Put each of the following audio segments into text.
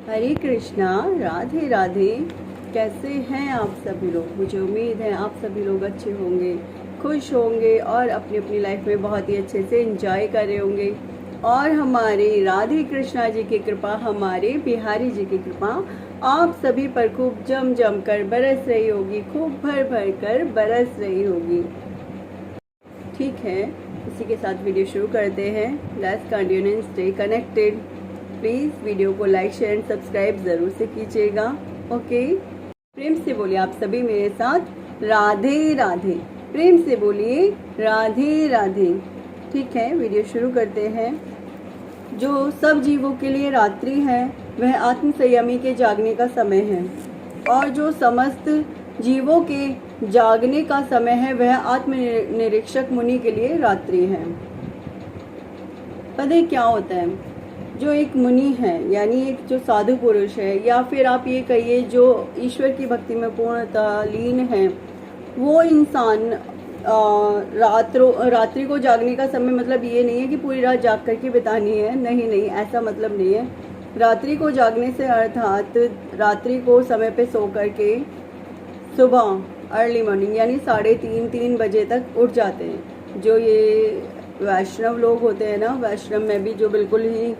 हरे कृष्णा, राधे राधे। कैसे हैं आप सभी लोग? मुझे उम्मीद है आप सभी लोग अच्छे होंगे, खुश होंगे और अपनी अपनी लाइफ में बहुत ही अच्छे से एंजॉय कर रहे होंगे। और हमारे राधे कृष्णा जी की कृपा, हमारे बिहारी जी की कृपा आप सभी पर खूब जम जम कर बरस रही होगी, खूब भर भर कर बरस रही होगी। ठीक है, इसी के साथ वीडियो शुरू करते हैं। Let's continue and stay connected. Please video को लाइक शेयर एंड सब्सक्राइब ज़रूर से कीजिएगा। ओके, प्रेम से बोलिए आप सभी मेरे साथ राधे राधे। प्रेम से बोलिए राधे राधे। ठीक है, वीडियो शुरू करते हैं। जो सब जीवों के लिए रात्रि है वह आत्म संयमी के जागने का समय है, और जो समस्त जीवों के जागने का समय है वह आत्मनिरीक्षक मुनि के लिए रात्रि है। पता है क्या होता है? जो एक मुनि है, यानी एक जो साधु पुरुष है, या फिर आप ये कहिए जो ईश्वर की भक्ति में पूर्णतः लीन है, वो इंसान रात्रि को जागने का समय मतलब ये नहीं है कि पूरी रात जाग करके बितानी है। नहीं नहीं, ऐसा मतलब नहीं है। रात्रि को जागने से अर्थात रात्रि को समय पे सो करके सुबह अर्ली मॉर्निंग यानी 3:30 बजे तक उठ जाते हैं। जो ये वैष्णव लोग होते हैं ना, वैष्णव में भी जो बिल्कुल ही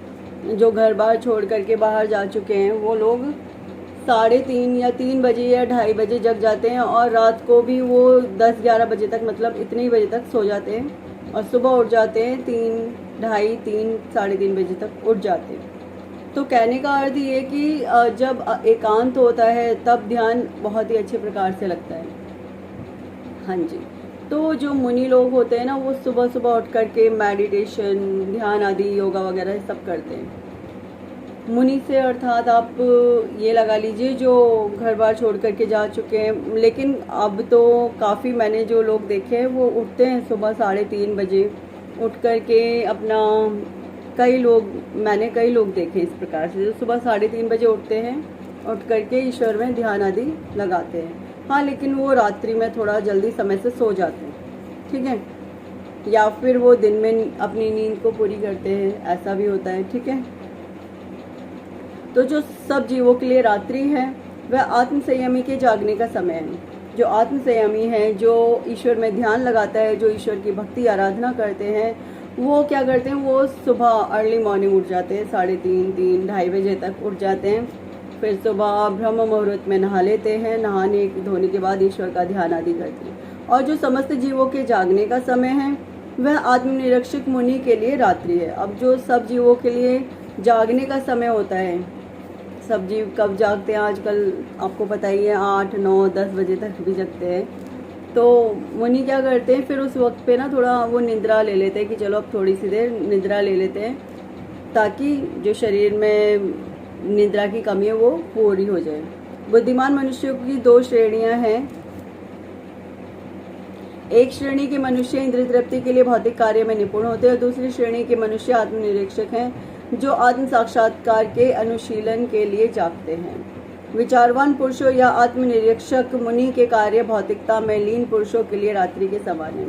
जो घर बार छोड़ करके बाहर जा चुके हैं, वो लोग 3:30 या 3 बजे या 2:30 बजे जग जाते हैं, और रात को भी वो 10-11 बजे तक, मतलब इतने ही बजे तक सो जाते हैं, और सुबह उठ जाते हैं 3:30 बजे तक उठ जाते हैं। तो कहने का अर्थ ये कि जब एकांत होता है तब ध्यान बहुत ही अच्छे प्रकार से लगता है। हाँ जी, तो जो मुनि लोग होते हैं ना, वो सुबह सुबह उठ करके मेडिटेशन, ध्यान आदि, योगा वगैरह सब करते हैं। मुनि से अर्थात आप ये लगा लीजिए जो घर बार छोड़ करके जा चुके हैं। लेकिन अब तो काफ़ी मैंने जो लोग देखे हैं वो उठते हैं सुबह 3:30 बजे उठ करके अपना, मैंने कई लोग देखे इस प्रकार से जो सुबह 3:30 बजे उठते हैं, उठ करके ईश्वर में ध्यान आदि लगाते हैं। हाँ, लेकिन वो रात्रि में थोड़ा जल्दी समय से सो जाते हैं, ठीक है, या फिर वो दिन में अपनी नींद को पूरी करते हैं, ऐसा भी होता है। ठीक है, तो जो सब जीवों के लिए रात्रि है वह आत्म संयमी के जागने का समय है। जो आत्म संयमी है, जो ईश्वर में ध्यान लगाता है, जो ईश्वर की भक्ति आराधना करते हैं, वो क्या करते हैं, वो सुबह अर्ली मॉर्निंग उठ जाते हैं, 3:30-2:30 बजे तक उठ जाते हैं। फिर सुबह ब्रह्म मुहूर्त में नहा लेते हैं, नहाने धोने के बाद ईश्वर का ध्यान आदि करते हैं। और जो समस्त जीवों के जागने का समय है वह आत्मनिरीक्षक मुनि के लिए रात्रि है। अब जो सब जीवों के लिए जागने का समय होता है, सब जीव कब जागते हैं आजकल आपको पता ही है, 8-9-10 बजे तक भी जगते हैं। तो मुनि क्या करते हैं, फिर उस वक्त पे ना थोड़ा वो निद्रा ले लेते हैं कि चलो अब थोड़ी सी देर निद्रा ले लेते हैं, ताकि जो शरीर में निद्रा की कमी है वो पूरी हो जाए। बुद्धिमान मनुष्यों की 2 श्रेणियां हैं। एक श्रेणी के मनुष्य इंद्रिय तृप्ति के लिए भौतिक कार्य में निपुण होते हैं, और दूसरी श्रेणी के मनुष्य आत्मनिरीक्षक हैं जो आत्म साक्षात्कार के अनुशीलन के लिए जागते हैं। विचारवान पुरुषों या आत्मनिरीक्षक मुनि के कार्य भौतिकता में लीन पुरुषों के लिए रात्रि के समान है।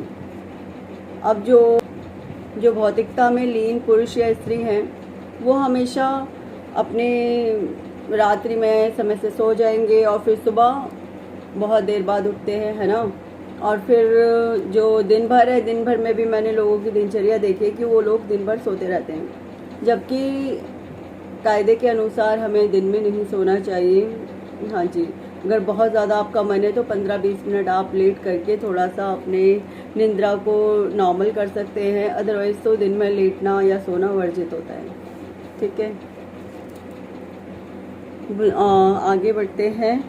अब जो भौतिकता में लीन पुरुष या स्त्री हैं, वो हमेशा अपने रात्रि में समय से सो जाएंगे, और फिर सुबह बहुत देर बाद उठते हैं, है ना। और फिर जो दिन भर है, दिन भर में भी मैंने लोगों की दिनचर्या देखी कि वो लोग दिन भर सोते रहते हैं, जबकि कायदे के अनुसार हमें दिन में नहीं सोना चाहिए। हाँ जी, अगर बहुत ज़्यादा आपका मन है तो 15-20 मिनट आप लेट करके थोड़ा सा अपने निद्रा को नॉर्मल कर सकते हैं, अदरवाइज़ तो दिन में लेटना या सोना वर्जित होता है। ठीक है, आगे बढ़ते हैं।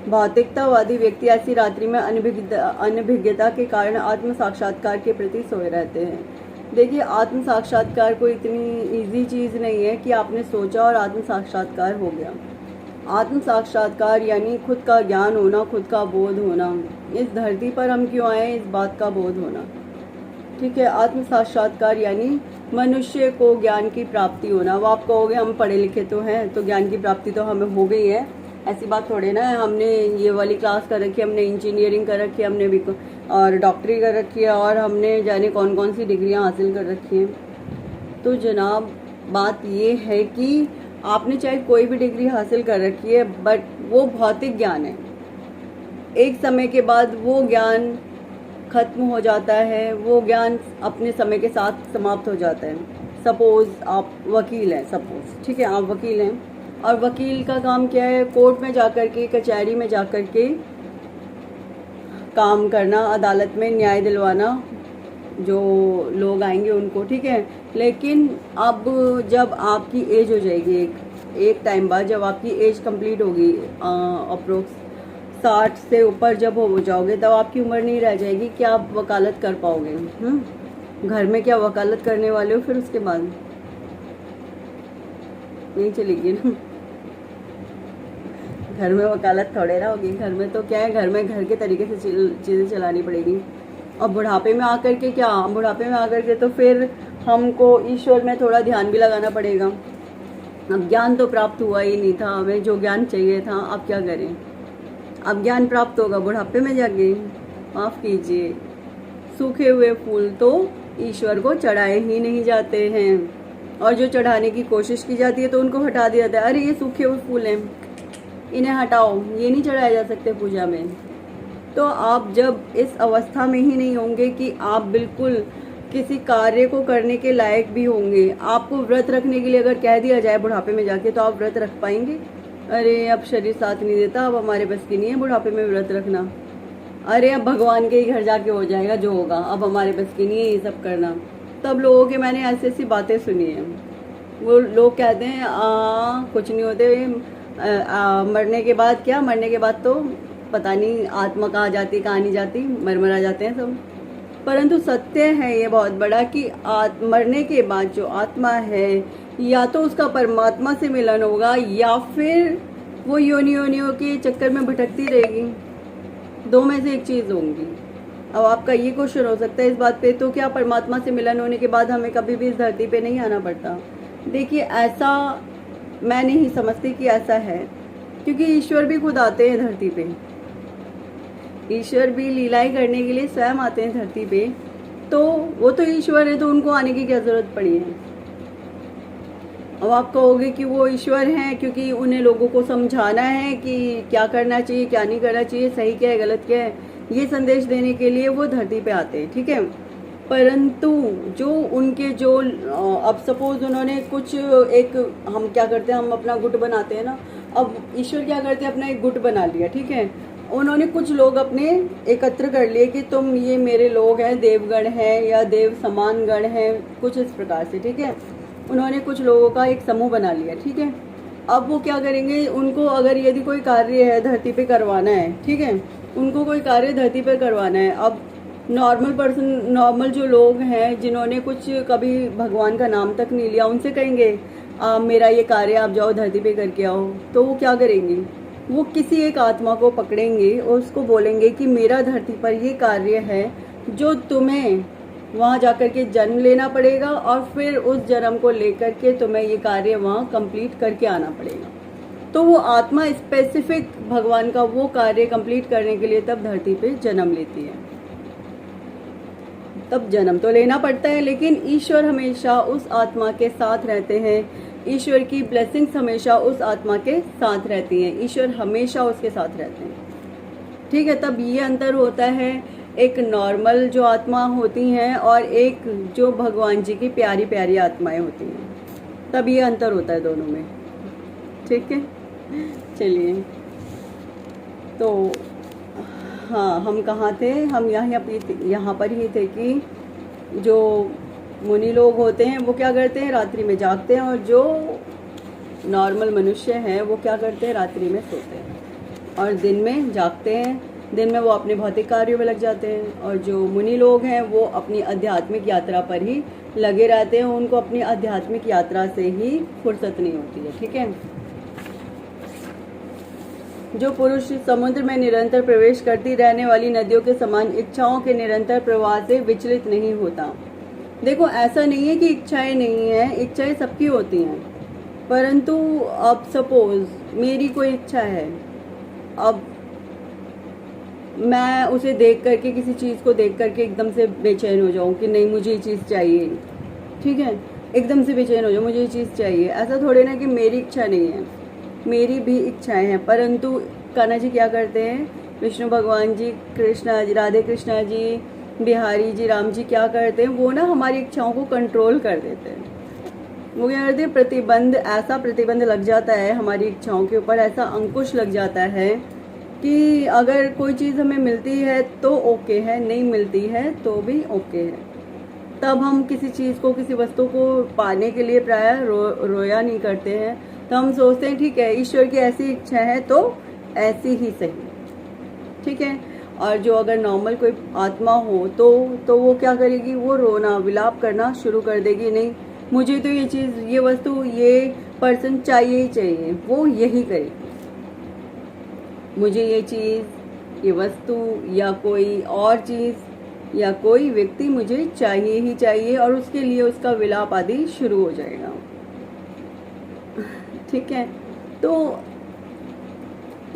भौतिकतावादी व्यक्ति ऐसी रात्रि में अनभिज्ञता के कारण आत्म साक्षात्कार के प्रति सोए रहते हैं। देखिए, आत्म साक्षात्कार कोई इतनी इजी चीज़ नहीं है कि आपने सोचा और आत्म साक्षात्कार हो गया। आत्म साक्षात्कार यानी खुद का ज्ञान होना, खुद का बोध होना, इस धरती पर हम क्यों आए इस बात का बोध होना। ठीक है, आत्म साक्षात्कार यानी मनुष्य को ज्ञान की प्राप्ति होना। वो आप कहोगे हम पढ़े लिखे तो हैं, तो ज्ञान की प्राप्ति तो हमें हो गई है, ऐसी बात थोड़े ना है। हमने ये वाली क्लास कर रखी है, हमने इंजीनियरिंग कर रखी है, हमने भी और डॉक्टरी कर रखी है, और हमने जाने कौन कौन सी डिग्रियां हासिल कर रखी हैं। तो जनाब, बात ये है कि आपने चाहे कोई भी डिग्री हासिल कर रखी है, बट वो भौतिक ज्ञान है। एक समय के बाद वो ज्ञान खत्म हो जाता है, वो ज्ञान अपने समय के साथ समाप्त हो जाता है। सपोज आप वकील हैं, सपोज, ठीक है, आप वकील हैं, और वकील का काम क्या है? कोर्ट में जाकर के, कचहरी में जाकर के काम करना, अदालत में न्याय दिलवाना जो लोग आएंगे उनको, ठीक है। लेकिन अब जब आपकी एज हो जाएगी, एक टाइम बाद जब आपकी एज कंप्लीट होगी, अप्रोक्स 60 से ऊपर जब हो जाओगे, तब आपकी उम्र नहीं रह जाएगी कि आप वकालत कर पाओगे। घर में क्या वकालत करने वाले हो? फिर उसके बाद नहीं चलेगी ना। घर में वकालत थोड़े ना होगी। घर में तो क्या है, घर में घर के तरीके से चीज़ें चलानी पड़ेगी। और बुढ़ापे में आकर के क्या, बुढ़ापे में आकर के तो फिर हमको ईश्वर में थोड़ा ध्यान भी लगाना पड़ेगा। अब ज्ञान तो प्राप्त हुआ ही नहीं था हमें, जो ज्ञान चाहिए था, अब क्या करें? अब ज्ञान प्राप्त होगा बुढ़ापे में जाके। माफ़ कीजिए, सूखे हुए फूल तो ईश्वर को चढ़ाए ही नहीं जाते हैं, और जो चढ़ाने की कोशिश की जाती है तो उनको हटा दिया जाता है। अरे ये सूखे हुए फूल हैं, इन्हें हटाओ, ये नहीं चढ़ाए जा सकते पूजा में। तो आप जब इस अवस्था में ही नहीं होंगे कि आप बिल्कुल किसी कार्य को करने के लायक भी होंगे, आपको व्रत रखने के लिए अगर कह दिया जाए बुढ़ापे में जाके, तो आप व्रत रख पाएंगे? अरे अब शरीर साथ नहीं देता, अब हमारे बस की नहीं है बुढ़ापे में व्रत रखना। अरे अब भगवान के ही घर जाके हो जाएगा जो होगा, अब हमारे बस की नहीं है ये सब करना। तब लोगों के मैंने ऐसी ऐसी बातें सुनी है। वो लोग कहते हैं कुछ नहीं होते, मरने के बाद क्या, मरने के बाद तो पता नहीं आत्मा कहाँ जाती कहाँ नहीं जाती, मर जाते हैं सब। परंतु सत्य है ये बहुत बड़ा कि मरने के बाद जो आत्मा है, या तो उसका परमात्मा से मिलन होगा, या फिर वो योनियों के चक्कर में भटकती रहेगी। दो में से एक चीज़ होंगी। अब आपका ये क्वेश्चन हो सकता है इस बात पे, तो क्या परमात्मा से मिलन होने के बाद हमें कभी भी इस धरती पे नहीं आना पड़ता? देखिए, ऐसा मैं नहीं समझती कि ऐसा है, क्योंकि ईश्वर भी खुद आते हैं धरती पे। ईश्वर भी लीलाएं करने के लिए स्वयं आते हैं धरती पे, तो वो तो ईश्वर है, तो उनको आने की क्या जरूरत पड़ी है? अब आप कहोगे कि वो ईश्वर हैं क्योंकि उन्हें लोगों को समझाना है कि क्या करना चाहिए, क्या नहीं करना चाहिए, सही क्या है, गलत क्या है, ये संदेश देने के लिए वो धरती पे आते हैं, ठीक है। परंतु जो उनके जो अब सपोज उन्होंने कुछ एक, हम क्या करते हैं, हम अपना गुट बनाते हैं ना। अब ईश्वर क्या करते हैं, अपना एक गुट बना लिया, ठीक है। उन्होंने कुछ लोग अपने एकत्र कर लिए कि तुम ये मेरे लोग हैं, देवगण हैं या देव समान गण हैं, कुछ इस प्रकार से, ठीक है। उन्होंने कुछ लोगों का एक समूह बना लिया, ठीक है। अब वो क्या करेंगे, उनको अगर यदि कोई कार्य है धरती पे करवाना है, ठीक है, उनको कोई कार्य धरती पे करवाना है। अब नॉर्मल पर्सन, नॉर्मल जो लोग हैं जिन्होंने कुछ कभी भगवान का नाम तक नहीं लिया, उनसे कहेंगे मेरा ये कार्य आप जाओ धरती पे करके आओ, तो वो क्या करेंगे? वो किसी एक आत्मा को पकड़ेंगे और उसको बोलेंगे कि मेरा धरती पर ये कार्य है जो तुम्हें वहाँ जाकर के जन्म लेना पड़ेगा, और फिर उस जन्म को लेकर के तुम्हें ये कार्य वहाँ कंप्लीट करके आना पड़ेगा। तो वो आत्मा स्पेसिफिक भगवान का वो कार्य कंप्लीट करने के लिए तब धरती पे जन्म लेती है। तब जन्म तो लेना पड़ता है, लेकिन ईश्वर हमेशा उस आत्मा के साथ रहते हैं। ईश्वर की ब्लेसिंग्स हमेशा उस आत्मा के साथ रहती हैं, ईश्वर हमेशा उसके साथ रहते हैं, ठीक है। तब ये अंतर होता है, एक नॉर्मल जो आत्मा होती हैं और एक जो भगवान जी की प्यारी प्यारी आत्माएं होती हैं, तब ये अंतर होता है दोनों में, ठीक है। चलिए, तो हाँ, हम कहाँ थे? हम यहाँ पर ही थे कि जो मुनि लोग होते हैं वो क्या करते हैं, रात्रि में जागते हैं, और जो नॉर्मल मनुष्य हैं वो क्या करते हैं, रात्रि में सोते हैं और दिन में जागते हैं। दिन में वो अपने भौतिक कार्यों में लग जाते हैं, और जो मुनि लोग हैं वो अपनी आध्यात्मिक यात्रा पर ही लगे रहते हैं। उनको अपनी आध्यात्मिक यात्रा से ही फुर्सत नहीं होती है, ठीक है। जो पुरुष समुद्र में निरंतर प्रवेश करती रहने वाली नदियों के समान इच्छाओं के निरंतर प्रवाह से विचलित नहीं होता। देखो, ऐसा नहीं है कि इच्छाएं नहीं हैं, इच्छाएं सबकी होती हैं, परंतु अब सपोज मेरी कोई इच्छा है, अब मैं उसे देख करके, किसी चीज़ को देख करके एकदम से बेचैन हो जाऊं कि नहीं मुझे ये चीज़ चाहिए, ठीक है। एकदम से बेचैन हो जाओ मुझे ये चीज़ चाहिए। ऐसा थोड़ी ना कि मेरी इच्छा नहीं है, मेरी भी इच्छाएं हैं, परंतु कान्हा जी क्या करते हैं, विष्णु भगवान जी, कृष्णा जी, राधे कृष्णा जी, बिहारी जी, राम जी क्या करते हैं, वो ना हमारी इच्छाओं को कंट्रोल कर देते हैं। वो क्या करते हैं, प्रतिबंध, ऐसा प्रतिबंध लग जाता है हमारी इच्छाओं के ऊपर, ऐसा अंकुश लग जाता है कि अगर कोई चीज़ हमें मिलती है तो ओके है, नहीं मिलती है तो भी ओके है। तब हम किसी चीज़ को, किसी वस्तु को पाने के लिए प्रायः रोया नहीं करते हैं। तो हम सोचते हैं ठीक है, ईश्वर की ऐसी इच्छा है तो ऐसी ही सही, ठीक है। और जो अगर नॉर्मल कोई आत्मा हो तो वो क्या करेगी, वो रोना विलाप करना शुरू कर देगी, नहीं मुझे तो ये चीज़, ये वस्तु, ये पर्सन चाहिए ही चाहिए, वो यही करेगी। मुझे ये चीज़, ये वस्तु या कोई और चीज़ या कोई व्यक्ति मुझे चाहिए ही चाहिए, और उसके लिए उसका विलाप आदि शुरू हो जाएगा, ठीक है। तो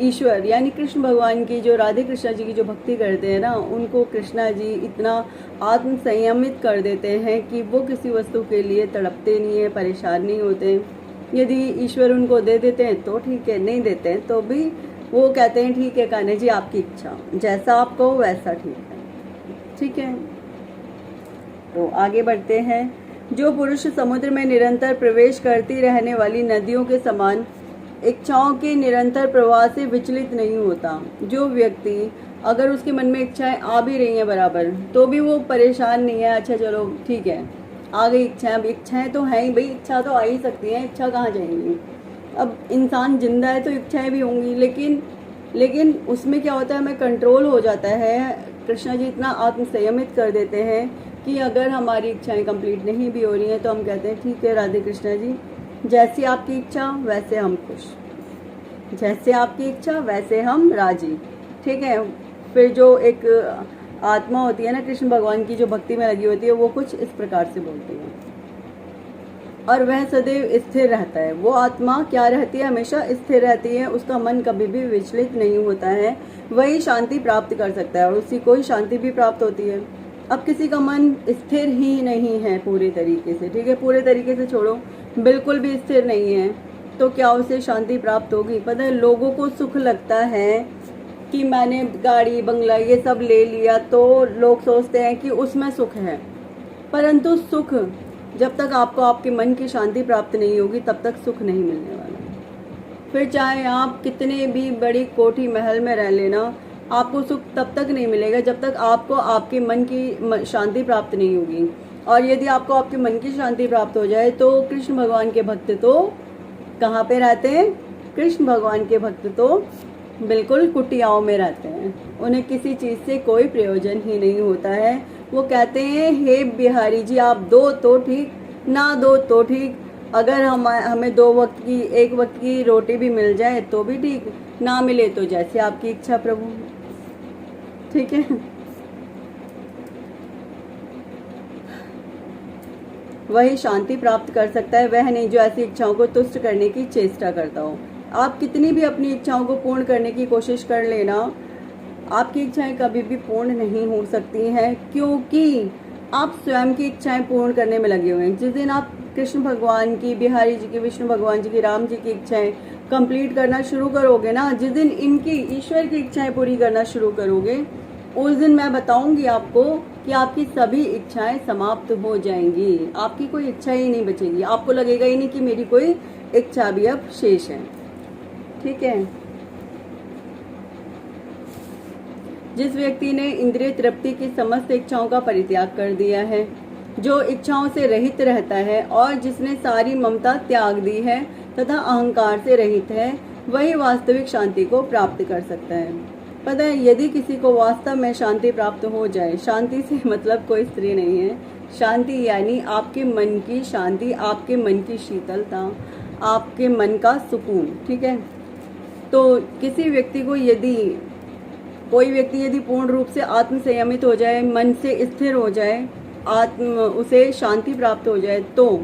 ईश्वर यानी कृष्ण भगवान की, जो राधे कृष्णा जी की जो भक्ति करते हैं ना, उनको कृष्णा जी इतना आत्म संयमित कर देते हैं कि वो किसी वस्तु के लिए तड़पते नहीं है, परेशान नहीं होते। यदि ईश्वर उनको दे देते हैं तो ठीक है, नहीं देते हैं तो भी वो कहते हैं ठीक है कान्हा जी, आपकी इच्छा, जैसा आप कहो वैसा ठीक है, ठीक है। तो आगे बढ़ते हैं। जो पुरुष समुद्र में निरंतर प्रवेश करती रहने वाली नदियों के समान इच्छाओं के निरंतर प्रवाह से विचलित नहीं होता, जो व्यक्ति अगर उसके मन में इच्छाएं आ भी रही हैं बराबर तो भी वो परेशान नहीं है, अच्छा चलो ठीक है आ गई इच्छाएं, अब इच्छाएं तो हैं ही भाई, इच्छा तो आ ही सकती है, इच्छा कहाँ जाएंगी। अब इंसान जिंदा है तो इच्छाएं भी होंगी, लेकिन उसमें क्या होता है, हमें कंट्रोल हो जाता है। कृष्णा जी इतना आत्म संयमित कर देते हैं कि अगर हमारी इच्छाएं कंप्लीट नहीं भी हो रही हैं तो हम कहते हैं ठीक है राधे कृष्णा जी, जैसी आपकी इच्छा वैसे हम खुश, जैसे आपकी इच्छा वैसे हम राजी, ठीक है। फिर जो एक आत्मा होती है ना कृष्ण भगवान की, जो भक्ति में लगी होती है, वो कुछ इस प्रकार से बोलती है, और वह सदैव स्थिर रहता है। वो आत्मा क्या रहती है, हमेशा स्थिर रहती है, उसका मन कभी भी विचलित नहीं होता है, वही शांति प्राप्त कर सकता है और उसी को ही शांति भी प्राप्त होती है। अब किसी का मन स्थिर ही नहीं है पूरे तरीके से, ठीक है, पूरे तरीके से छोड़ो, बिल्कुल भी स्थिर नहीं है, तो क्या उसे शांति प्राप्त होगी। पता है लोगों को सुख लगता है कि मैंने गाड़ी बंगला ये सब ले लिया, तो लोग सोचते हैं कि उसमें सुख है, परंतु सुख जब तक आपको आपके मन की शांति प्राप्त नहीं होगी तब तक सुख नहीं मिलने वाला। फिर चाहे आप कितने भी बड़ी कोठी महल में रह लेना, आपको सुख तब तक नहीं मिलेगा जब तक आपको आपके मन की शांति प्राप्त नहीं होगी। और यदि आपको आपके मन की शांति प्राप्त हो जाए तो कृष्ण भगवान के भक्त तो कहाँ पे रहते हैं, कृष्ण भगवान के भक्त तो बिल्कुल कुटियाओं में रहते हैं, उन्हें किसी चीज़ से कोई प्रयोजन ही नहीं होता है। वो कहते हैं हे बिहारी जी, आप दो तो ठीक, ना दो तो ठीक, अगर हमें 2 वक्त की, 1 वक्त की रोटी भी मिल जाए तो भी ठीक, ना मिले तो जैसे आपकी इच्छा प्रभु, ठीक है। वही शांति प्राप्त कर सकता है, वह नहीं जो ऐसी इच्छाओं को तुष्ट करने की चेष्टा करता हो। आप कितनी भी अपनी इच्छाओं को पूर्ण करने की कोशिश कर लेना, आपकी इच्छाएं कभी भी पूर्ण नहीं हो सकती हैं, क्योंकि आप स्वयं की इच्छाएं पूर्ण करने में लगे हुए हैं। जिस दिन आप कृष्ण भगवान की, बिहारी जी की, विष्णु भगवान जी की, राम जी की इच्छाएं कंप्लीट करना शुरू करोगे ना, जिस दिन इनकी ईश्वर की इच्छाएं पूरी करना शुरू करोगे, उस दिन मैं बताऊंगी आपको कि आपकी सभी इच्छाएं समाप्त हो जाएंगी, आपकी कोई इच्छा ही नहीं बचेगी, आपको लगेगा ही नहीं कि मेरी कोई इच्छा भी अब शेष है, ठीक है। जिस व्यक्ति ने इंद्रिय तृप्ति की समस्त इच्छाओं का परित्याग कर दिया है, जो इच्छाओं से रहित रहता है और जिसने सारी ममता त्याग दी है तथा अहंकार से रहित है, वही वास्तविक शांति को प्राप्त कर सकता है। पता है यदि किसी को वास्तव में शांति प्राप्त हो जाए, शांति से मतलब कोई स्त्री नहीं है, शांति यानी आपके मन की शांति, आपके मन की शीतलता, आपके मन का सुकून, ठीक है। तो किसी व्यक्ति को कोई व्यक्ति यदि पूर्ण रूप से आत्म संयमित हो जाए, मन से स्थिर हो जाए, उसे शांति प्राप्त हो जाए, तो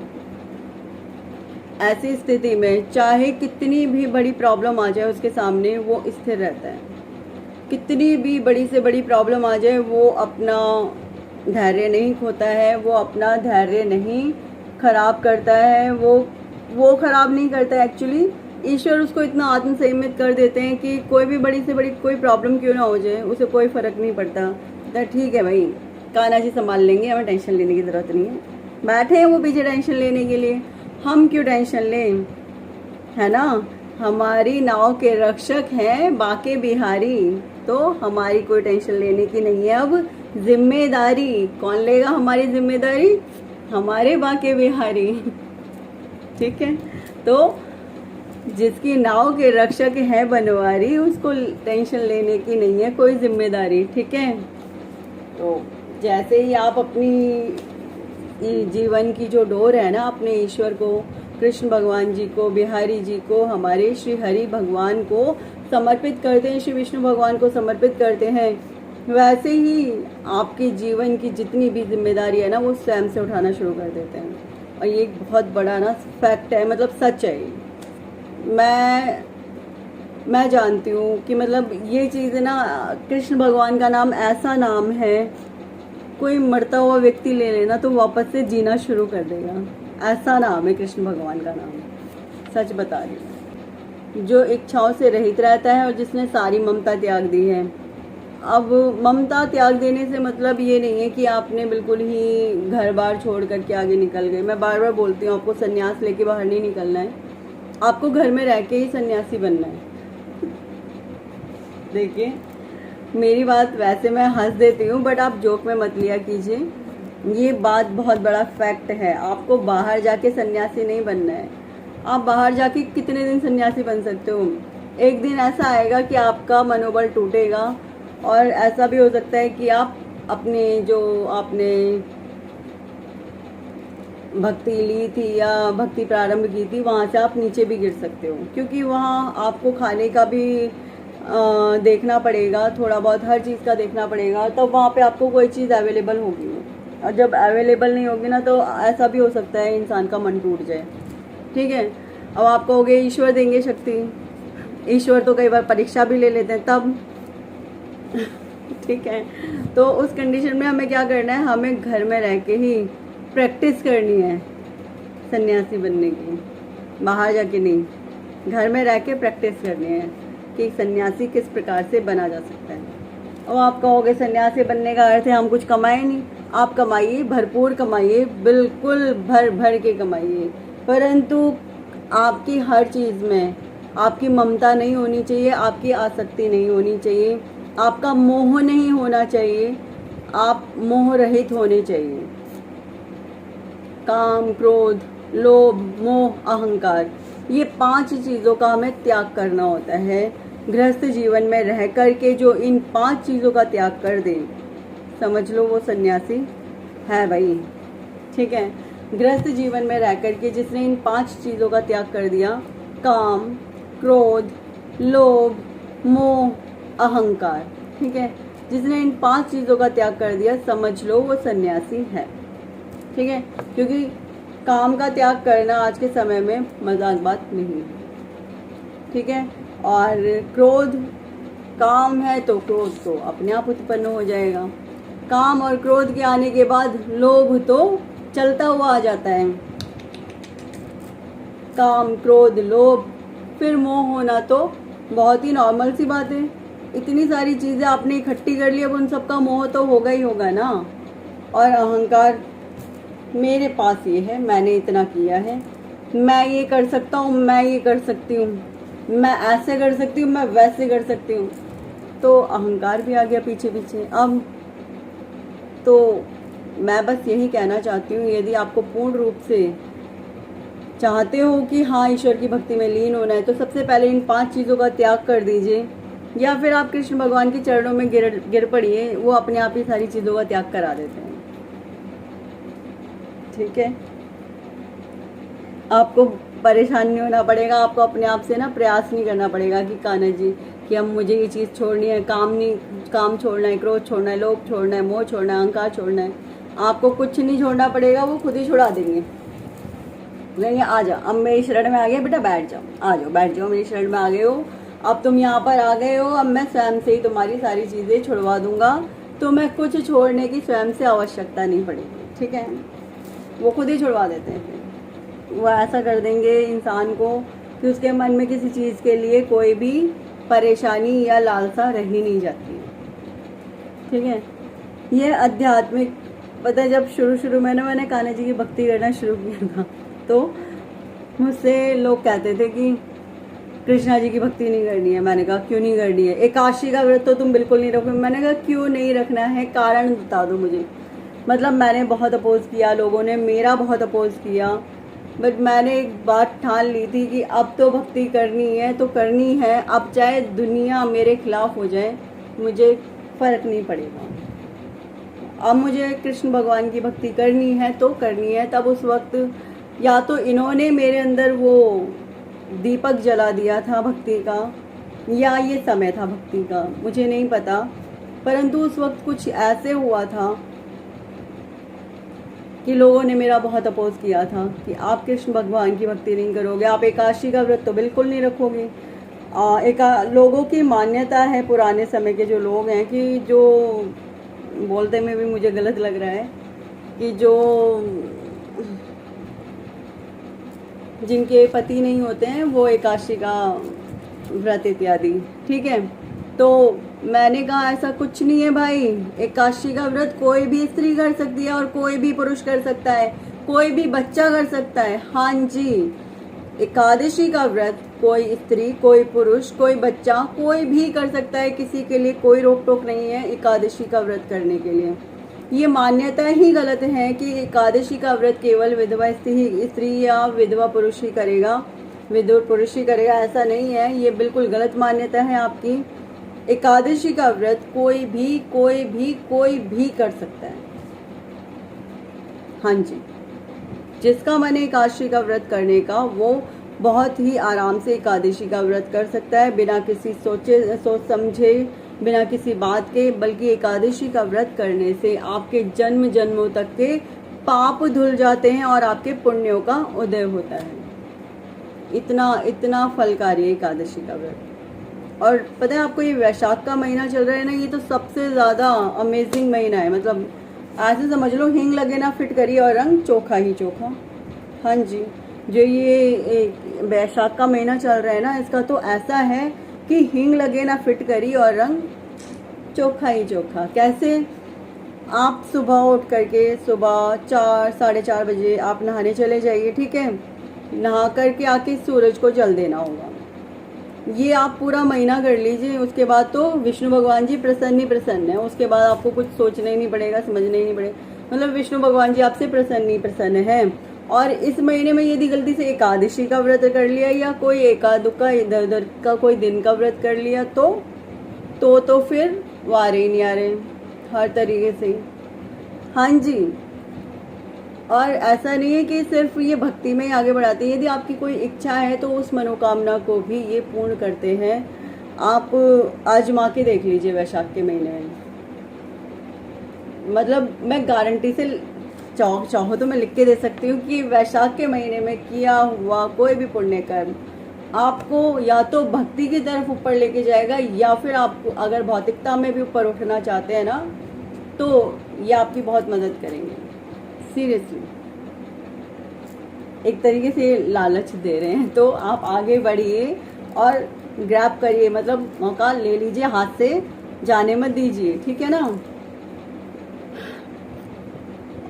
ऐसी स्थिति में चाहे कितनी भी बड़ी प्रॉब्लम आ जाए उसके सामने, वो स्थिर रहता है। कितनी भी बड़ी से बड़ी प्रॉब्लम आ जाए, वो अपना धैर्य नहीं खोता है, वो अपना धैर्य नहीं खराब करता है वो खराब नहीं करता एक्चुअली। ईश्वर उसको इतना आत्म संयमित कर देते हैं कि कोई भी बड़ी से बड़ी कोई प्रॉब्लम क्यों ना हो जाए उसे कोई फर्क नहीं पड़ता। तो ठीक है भाई, कान्हा जी संभाल लेंगे, हमें टेंशन लेने की ज़रूरत नहीं है। बैठे हैं वो पीछे टेंशन लेने के लिए, हम क्यों टेंशन लें, है ना। हमारी नाव के रक्षक हैं बाके बिहारी, तो हमारी कोई टेंशन लेने की नहीं है। अब जिम्मेदारी कौन लेगा, हमारी जिम्मेदारी हमारे बाके बिहारी। ठीक है, तो जिसकी नाव के रक्षक है बनवारी, उसको टेंशन लेने की नहीं है कोई जिम्मेदारी। ठीक है, तो जैसे ही आप अपनी जीवन की जो डोर है ना, अपने ईश्वर को, कृष्ण भगवान जी को, बिहारी जी को, हमारे श्री हरि भगवान को समर्पित करते हैं, श्री विष्णु भगवान को समर्पित करते हैं, वैसे ही आपके जीवन की जितनी भी जिम्मेदारी है ना, वो स्वयं से उठाना शुरू कर देते हैं। और ये एक बहुत बड़ा ना फैक्ट है, मतलब सच है। मैं जानती हूँ कि मतलब ये चीज़ ना, कृष्ण भगवान का नाम ऐसा नाम है, कोई मरता हुआ व्यक्ति ले लेना तो वापस से जीना शुरू कर देगा, ऐसा नाम है कृष्ण भगवान का नाम। सच बता रही हूँ। जो इच्छाओं से रहित रहता है और जिसने सारी ममता त्याग दी है। अब ममता त्याग देने से मतलब ये नहीं है कि आपने बिल्कुल ही घर बार छोड़ करके आगे निकल गए। मैं बार बार बोलती हूँ, आपको सन्यास लेके बाहर नहीं निकलना है, आपको घर में रह के ही सन्यासी बनना है। देखिए मेरी बात वैसे मैं हंस देती हूँ, बट आप जोक में मत लिया कीजिए, ये बात बहुत बड़ा फैक्ट है। आपको बाहर जाके सन्यासी नहीं बनना है। आप बाहर जाके कितने दिन सन्यासी बन सकते हो? एक दिन ऐसा आएगा कि आपका मनोबल टूटेगा, और ऐसा भी हो सकता है कि आप अपने जो आपने भक्ति ली थी या भक्ति प्रारंभ की थी, वहाँ से आप नीचे भी गिर सकते हो, क्योंकि वहाँ आपको खाने का भी देखना पड़ेगा, थोड़ा बहुत हर चीज़ का देखना पड़ेगा, तो वहाँ पे आपको कोई चीज़ अवेलेबल होगी। और जब अवेलेबल नहीं होगी ना, तो ऐसा भी हो सकता है इंसान का मन टूट जाए। ठीक है, अब आप कहोगे ईश्वर देंगे शक्ति, ईश्वर तो कई बार परीक्षा भी ले लेते हैं तब। ठीक है, तो उस कंडीशन में हमें क्या करना है, हमें घर में रह के ही प्रैक्टिस करनी है सन्यासी बनने की, बाहर जाके नहीं, घर में रह के प्रैक्टिस करनी है कि सन्यासी किस प्रकार से बना जा सकता है। और आप कहोगे सन्यासी बनने का अर्थ है हम कुछ कमाए नहीं। आप कमाइए, भरपूर कमाइए, बिल्कुल भर भर के कमाइए, परंतु आपकी हर चीज़ में आपकी ममता नहीं होनी चाहिए, आपकी आसक्ति नहीं होनी चाहिए, आपका मोह नहीं होना चाहिए, आप मोह रहित होने चाहिए। काम, क्रोध, लोभ, मोह, अहंकार, ये 5 चीज़ों का हमें त्याग करना होता है। गृहस्थ जीवन में रह कर के जो इन 5 चीज़ों का त्याग कर दे, समझ लो वो सन्यासी है भाई। ठीक है, गृहस्थ जीवन में रह कर के जिसने इन 5 चीज़ों का त्याग कर दिया, काम, क्रोध, लोभ, मोह, अहंकार, ठीक है, जिसने इन 5 चीज़ों का त्याग कर दिया, समझ लो वो सन्यासी है। ठीक है, क्योंकि काम का त्याग करना आज के समय में मजाक बात नहीं है। ठीक है, और क्रोध, काम है तो क्रोध तो अपने आप उत्पन्न हो जाएगा। काम और क्रोध के आने के बाद लोभ तो चलता हुआ आ जाता है। काम, क्रोध, लोभ, फिर मोह होना तो बहुत ही नॉर्मल सी बात है। इतनी सारी चीज़ें आपने इकट्ठी कर ली, अब उन सबका मोह तो होगा ही होगा ना। और अहंकार, मेरे पास ये है, मैंने इतना किया है, मैं ये कर सकता हूँ, मैं ये कर सकती हूँ, मैं ऐसे कर सकती हूँ, मैं वैसे कर सकती हूँ, तो अहंकार भी आ गया पीछे पीछे। अब तो मैं बस यही कहना चाहती हूँ, यदि आपको पूर्ण रूप से चाहते हो कि हाँ ईश्वर की भक्ति में लीन होना है, तो सबसे पहले इन 5 चीज़ों का त्याग कर दीजिए, या फिर आप कृष्ण भगवान के चरणों में गिर पड़िए, वो अपने आप ही सारी चीज़ों का त्याग करा देते हैं। ठीक है, आपको परेशान नहीं होना पड़ेगा, आपको अपने आप से ना प्रयास नहीं करना पड़ेगा कि कान्हा जी कि अब मुझे ये चीज़ छोड़नी है, काम छोड़ना है, क्रोध छोड़ना है, लोभ छोड़ना है, मोह छोड़ना है, अहंकार छोड़ना है। आपको कुछ नहीं छोड़ना पड़ेगा, वो खुद ही छुड़ा देंगे। कहेंगे आ जाओ, अब मेरी शरण में आ गए बेटा, बैठ जाओ, आ जाओ, बैठ जाओ, मेरी शरण में आ गए हो, अब तुम यहाँ पर आ गए हो, अब मैं स्वयं से ही तुम्हारी सारी चीज़ें छुड़वा दूंगा, तुम्हें कुछ छोड़ने की स्वयं से आवश्यकता नहीं पड़ेगी। ठीक है, वो खुद ही छुड़वा देते हैं। फिर वो ऐसा कर देंगे इंसान को कि उसके मन में किसी चीज़ के लिए कोई भी परेशानी या लालसा रह ही नहीं जाती है। ठीक है, ये आध्यात्मिक, पता है जब शुरू में मैंने कान्हा जी की भक्ति करना शुरू किया था तो मुझसे लोग कहते थे कि कृष्णा जी की भक्ति नहीं करनी है। मैंने कहा क्यों नहीं करनी है, एकादशी का व्रत तो तुम बिल्कुल नहीं रखोगे। मैंने कहा क्यों नहीं रखना है, कारण बता दो मुझे। मतलब मैंने बहुत अपोज किया, लोगों ने मेरा बहुत अपोज किया, बट मैंने एक बात ठान ली थी कि अब तो भक्ति करनी है तो करनी है। अब चाहे दुनिया मेरे खिलाफ हो जाए मुझे फर्क नहीं पड़ेगा। अब मुझे कृष्ण भगवान की भक्ति करनी है तो करनी है। तब उस वक्त या तो इन्होंने मेरे अंदर वो दीपक जला दिया था भक्ति का, या ये समय था भक्ति का, मुझे नहीं पता। परंतु उस वक्त कुछ ऐसे हुआ था कि लोगों ने मेरा बहुत अपोज किया था कि आप कृष्ण भगवान की भक्ति नहीं करोगे, आप एकादशी का व्रत तो बिल्कुल नहीं रखोगे। लोगों की मान्यता है, पुराने समय के जो लोग हैं, कि जो बोलते में भी मुझे गलत लग रहा है कि जो जिनके पति नहीं होते हैं वो एकादशी का व्रत इत्यादि। ठीक है, तो मैंने कहा ऐसा कुछ नहीं है भाई, एकादशी का व्रत कोई भी स्त्री कर सकती है और कोई भी पुरुष कर सकता है, कोई भी बच्चा कर सकता है। हाँ जी, एकादशी का व्रत कोई स्त्री, कोई पुरुष, कोई बच्चा, कोई भी कर सकता है। किसी के लिए कोई रोक टोक नहीं है एकादशी का व्रत करने के लिए। ये मान्यता ही गलत है कि एकादशी का व्रत केवल विधवा स्त्री या विधवा पुरुष ही करेगा, विधवा पुरुष ही करेगा, ऐसा नहीं है। ये बिल्कुल गलत मान्यता है आपकी। एकादशी का व्रत कोई भी कर सकता है। हाँ जी, जिसका मन है एकादशी का व्रत करने का वो बहुत ही आराम से एकादशी का व्रत कर सकता है, बिना किसी सोच समझे, बिना किसी बात के। बल्कि एकादशी का व्रत करने से आपके जन्म जन्मों तक के पाप धुल जाते हैं और आपके पुण्यों का उदय होता है। इतना फलकारी है एकादशी का व्रत। और पता है आपको, ये वैशाख का महीना चल रहा है ना, ये तो सबसे ज़्यादा अमेजिंग महीना है। मतलब ऐसे समझ लो, हिंग लगे ना फिटकरी और रंग चोखा ही चोखा। हाँ जी, जो ये वैशाख का महीना चल रहा है ना, इसका तो ऐसा है कि हिंग लगे ना फिटकरी और रंग चोखा ही चोखा। कैसे? आप सुबह उठ करके सुबह 4-4:30 बजे आप नहाने चले जाइए। ठीक है, नहा करके आके सूरज को जल देना होगा। ये आप पूरा महीना कर लीजिए। उसके बाद तो विष्णु भगवान जी प्रसन्न ही प्रसन्न है। उसके बाद आपको कुछ सोचना ही नहीं पड़ेगा, समझना ही नहीं पड़ेगा। मतलब विष्णु भगवान जी आपसे प्रसन्न ही प्रसन्न है। और इस महीने में यदि गलती से एकादशी का व्रत कर लिया या कोई एकादुक का इधर उधर का कोई दिन का व्रत कर लिया तो फिर वारे नहीं आ रहे हर तरीके से। हाँ जी, और ऐसा नहीं है कि सिर्फ ये भक्ति में ही आगे बढ़ाते हैं। यदि आपकी कोई इच्छा है तो उस मनोकामना को भी ये पूर्ण करते हैं। आप आजमा के देख लीजिए वैशाख के महीने में। मतलब मैं गारंटी से चाहो तो मैं लिख के दे सकती हूँ कि वैशाख के महीने में किया हुआ कोई भी पुण्य कर्म आपको या तो भक्ति की तरफ ऊपर लेके जाएगा, या फिर आपको अगर भौतिकता में भी ऊपर उठना चाहते हैं ना, तो ये आपकी बहुत मदद करेंगे। सीरियसली, एक तरीके से लालच दे रहे हैं। तो आप आगे बढ़िए और ग्रैब करिए, मतलब मौका ले लीजिए, हाथ से जाने मत दीजिए। ठीक है ना।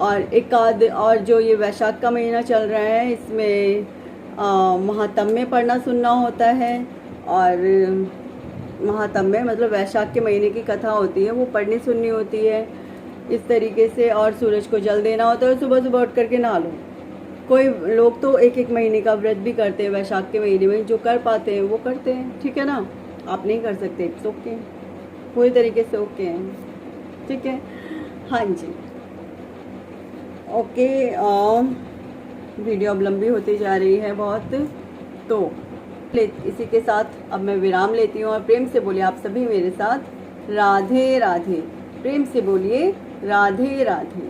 और जो ये वैशाख का महीना चल रहा है, इसमें महात्म्य पढ़ना सुनना होता है। और महात्म्य मतलब वैशाख के महीने की कथा होती है, वो पढ़नी सुननी होती है इस तरीके से। और सूरज को जल देना होता है, सुबह सुबह उठ करके नहा लो। कोई लोग तो एक महीने का व्रत भी करते हैं वैशाख के महीने में। जो कर पाते हैं वो करते हैं। ठीक है ना। आप नहीं कर सकते, इट्स ओके, पूरी तरीके से ओके हैं। ठीक है। हाँ जी, ओके। वीडियो अब लंबी होती जा रही है बहुत, तो इसी के साथ अब मैं विराम लेती हूँ। और प्रेम से बोलिए आप सभी मेरे साथ, राधे राधे। प्रेम से बोलिए राधे राधे।